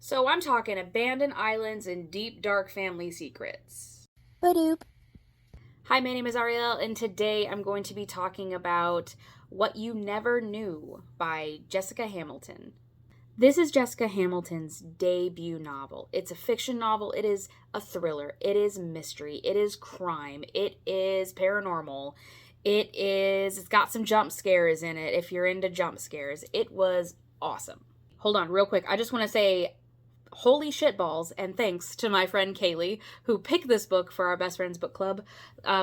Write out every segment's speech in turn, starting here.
So I'm talking abandoned islands and deep, dark family secrets. Badoop. Hi, my name is Ariel, and today I'm going to be talking about What You Never Knew by Jessica Hamilton. This is Jessica Hamilton's debut novel. It's a fiction novel. It is a thriller. It is mystery. It is crime. It is paranormal. It's got some jump scares in it if you're into jump scares. It was awesome. Hold on, real quick. I just want to say holy shitballs and thanks to my friend Kaylee who picked this book for our best friends book club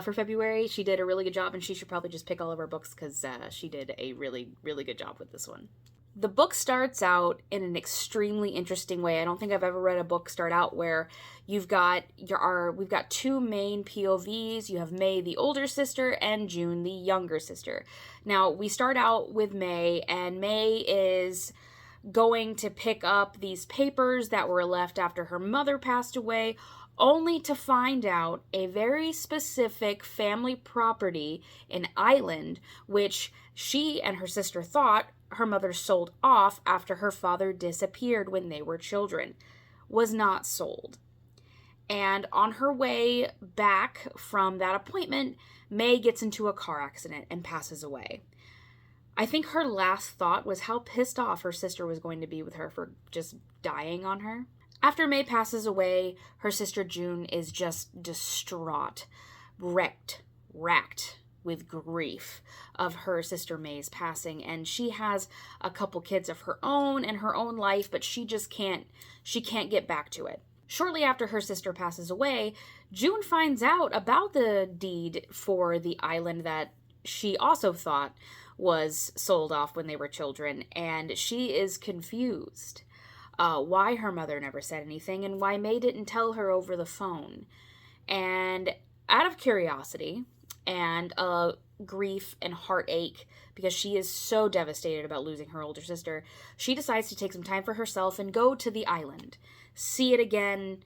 for February. She did a really good job, and she should probably just pick all of our books because she did a really good job with this one. The book starts out in an extremely interesting way. I don't think I've ever read a book start out where we've got two main POVs. You have May, the older sister, and June, the younger sister. Now, we start out with May, and May is going to pick up these papers that were left after her mother passed away, only to find out a very specific family property, an island, which she and her sister thought her mother sold off after her father disappeared when they were children, was not sold. And on her way back from that appointment, May gets into a car accident and passes away. I think her last thought was how pissed off her sister was going to be with her for just dying on her. After May passes away, her sister June is just distraught, racked with grief of her sister May's passing, and she has a couple kids of her own and her own life, but she can't get back to it. Shortly after her sister passes away, June finds out about the deed for the island that she also thought was sold off when they were children, and she is confused why her mother never said anything and why May didn't tell her over the phone. And out of curiosity and grief and heartache, because she is so devastated about losing her older sister, she decides to take some time for herself and go to the island, see it again,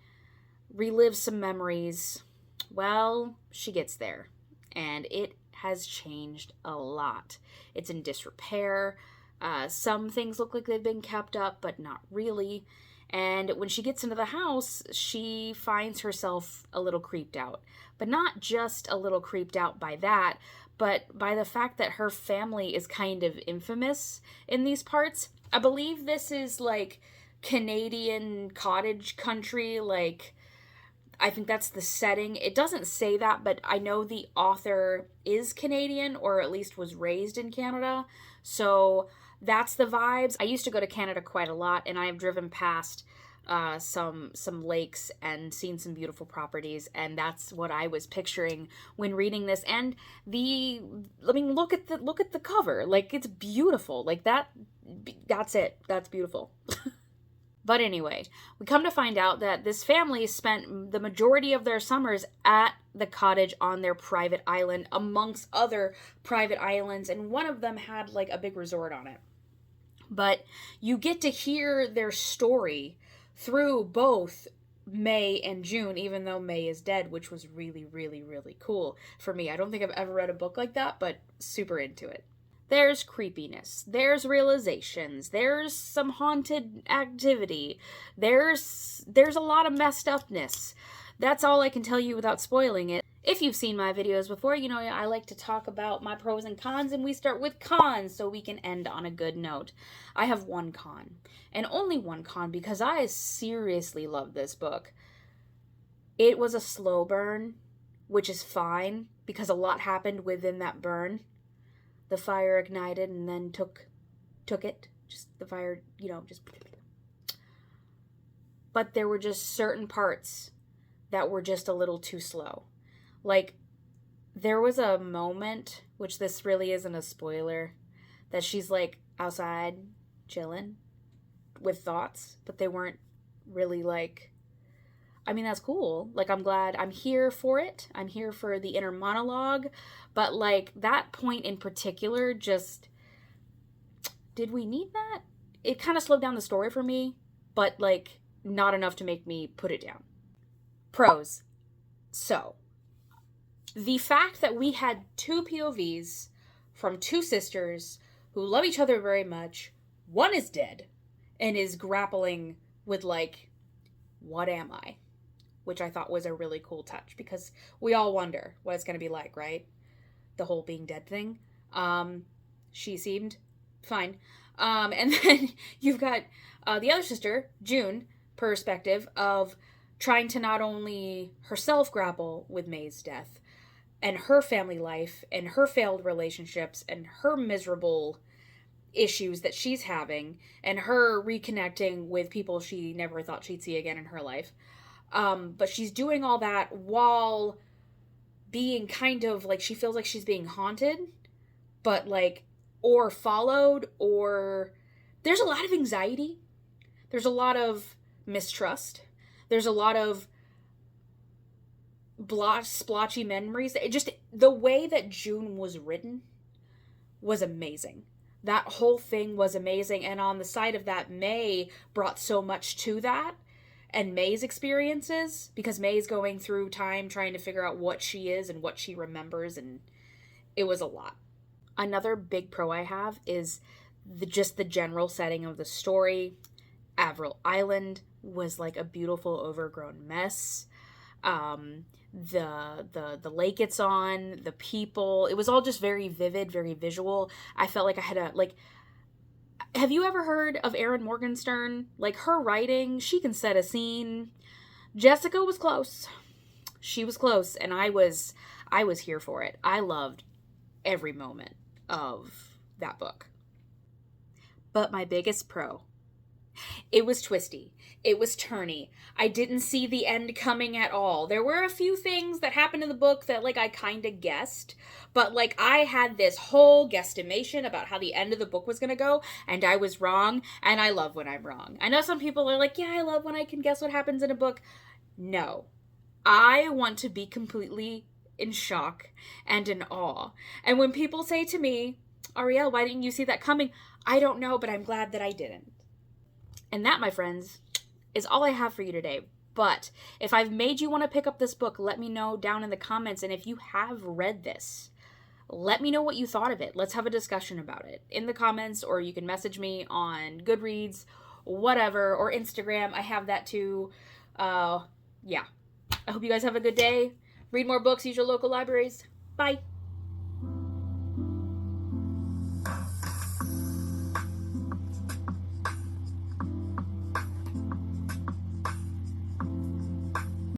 relive some memories. Well, she gets there, and it has changed a lot. It's in disrepair. Some things look like they've been kept up, but not really. And when she gets into the house, she finds herself a little creeped out. But not just a little creeped out by that, but by the fact that her family is kind of infamous in these parts. I believe this is like Canadian cottage country, like I think that's the setting. It doesn't say that, but I know the author is Canadian, or at least was raised in Canada. So that's the vibes. I used to go to Canada quite a lot, and I've driven past some lakes and seen some beautiful properties, and that's what I was picturing when reading this. And look at the cover. Like, it's beautiful. Like that's it. That's beautiful. But anyway, we come to find out that this family spent the majority of their summers at the cottage on their private island, amongst other private islands, and one of them had like a big resort on it. But you get to hear their story through both May and June, even though May is dead, which was really cool for me. I don't think I've ever read a book like that, but super into it. There's creepiness, there's realizations, there's some haunted activity, there's a lot of messed upness. That's all I can tell you without spoiling it. If you've seen my videos before, you know I like to talk about my pros and cons, and we start with cons so we can end on a good note. I have one con, and only one con, because I seriously love this book. It was a slow burn, which is fine, because a lot happened within that burn. The fire ignited and then took it. Just the fire, just. But there were just certain parts that were just a little too slow. Like, there was a moment, which this really isn't a spoiler, that she's like outside chilling with thoughts, but they weren't really like, I mean, that's cool. Like, I'm glad I'm here for it. I'm here for the inner monologue. But, like, that point in particular, just, did we need that? It kind of slowed down the story for me, but, like, not enough to make me put it down. Pros. So, the fact that we had two POVs from two sisters who love each other very much, one is dead and is grappling with like, what am I? Which I thought was a really cool touch, because we all wonder what it's going to be like, right? The whole being dead thing. She seemed fine. And then you've got the other sister, June, perspective of trying to not only herself grapple with May's death and her family life and her failed relationships and her miserable issues that she's having and her reconnecting with people she never thought she'd see again in her life. But she's doing all that while being kind of like, she feels like she's being haunted, but like, or followed, or there's a lot of anxiety. There's a lot of mistrust. There's a lot of splotchy memories. It just, the way that June was written was amazing. That whole thing was amazing. And on the side of that, May brought so much to that and May's experiences, because May's going through time trying to figure out what she is and what she remembers, and it was a lot. Another big pro I have is just the general setting of the story. Avril Island was like a beautiful overgrown mess. The lake it's on, the people, it was all just very vivid, very visual. I felt like I had a, like, have you ever heard of Erin Morgenstern? Like, her writing, she can set a scene. Jessica was close. She was close, and I was here for it. I loved every moment of that book. But my biggest pro, it was twisty. It was turny. I didn't see the end coming at all. There were a few things that happened in the book that, like, I kind of guessed. But, like, I had this whole guesstimation about how the end of the book was going to go, and I was wrong, and I love when I'm wrong. I know some people are like, yeah, I love when I can guess what happens in a book. No. I want to be completely in shock and in awe. And when people say to me, Ariel, why didn't you see that coming? I don't know, but I'm glad that I didn't. And that, my friends, is all I have for you today. But if I've made you want to pick up this book, let me know down in the comments. And if you have read this, let me know what you thought of it. Let's have a discussion about it in the comments, or you can message me on Goodreads, whatever, or Instagram. I have that too. Yeah. I hope you guys have a good day. Read more books, use your local libraries. Bye.